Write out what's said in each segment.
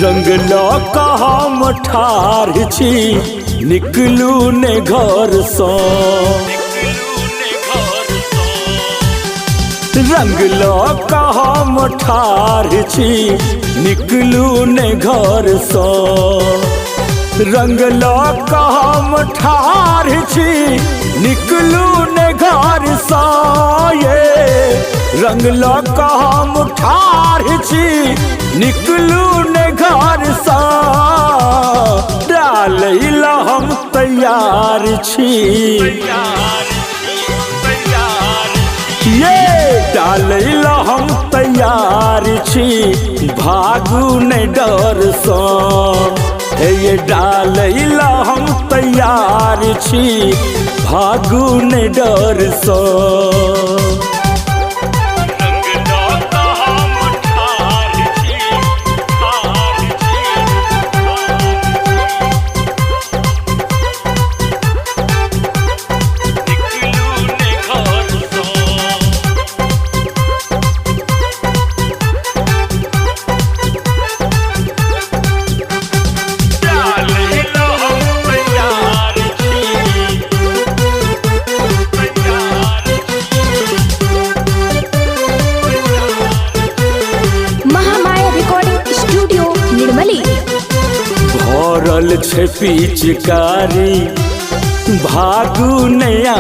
रंग लो हम ठार छी निकलू ने घर सो। रंग लो हम ठार छी निकलू ने घर सो। रंग लो हम ठार छी निकलू ने घर सो। ये रंग लो हम ठार छी निकलू ने घर सा। डालैला हम तैयार छी ये डालैला हम तैयार छी भागू ने डर सा। ये डालैला हम तैयार छी भागू ने डर सा। भरल छे पिचकारी भागू नया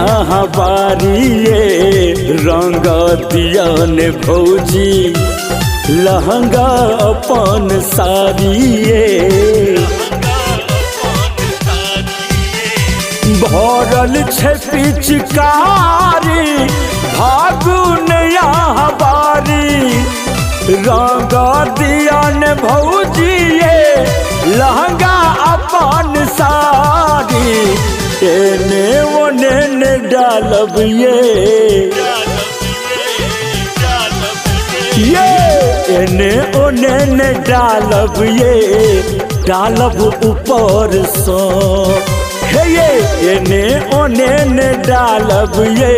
बारी। ये रंग दिया ने भौजी लहंगा अपन सारी। ये भरल छे पिचकारी भागू नया बारी। रंग दिया ने भौजी ये लहंगा अपन सारी। एने ओने ने डालब ये एने ओने ने डालब ये डालब ऊपर सो। हे ये एने ओने ने डालब ये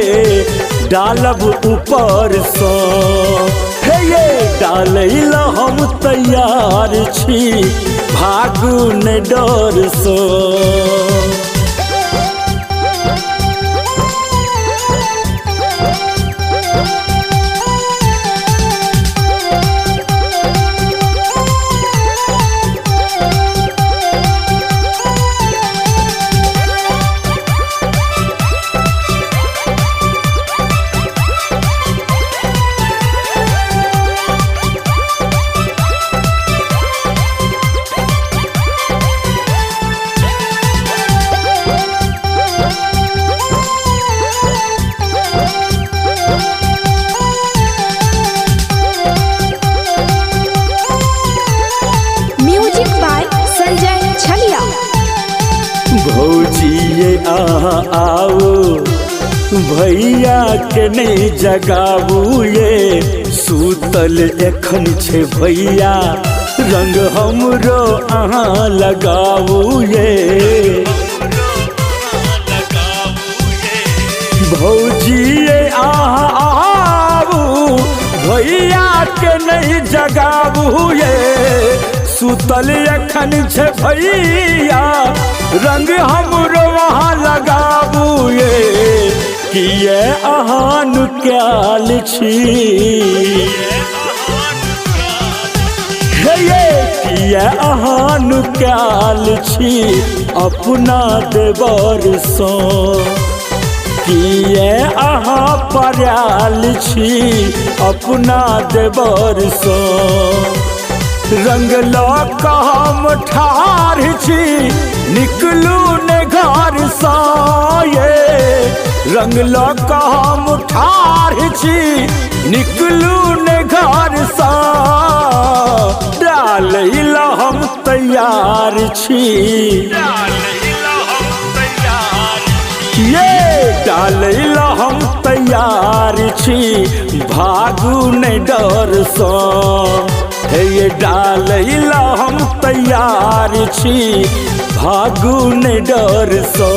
डालब ऊपर सो। हे ये डालैला हम तैयार छी भागू ने डर सो। भौजी आओ भैया के नहीं जगाबू। ये सूतल एखन छे भैया रंग हमरो अहाँ लगाबू। ये भौजी आओ भैया के नहीं जगाबू। ये सूतल एखन छे भैया रंग हमरो वहाँ लगाबू। ये किए अहान क्याल छी ये किए अहान क्याल छी अपना देवर सो। किए अहाँ पर्याल छी अपना देवर सो। रंग लो हम ठार छी निकलू ने घर सा। ये रंग लो हम ठार छी निकलू ने घर सा। डालैला हम तैयार छी ये डालैला हम तैयार छी भागू ने डर सो। ये डालैला हम तैयार छी भागू ने डर सो।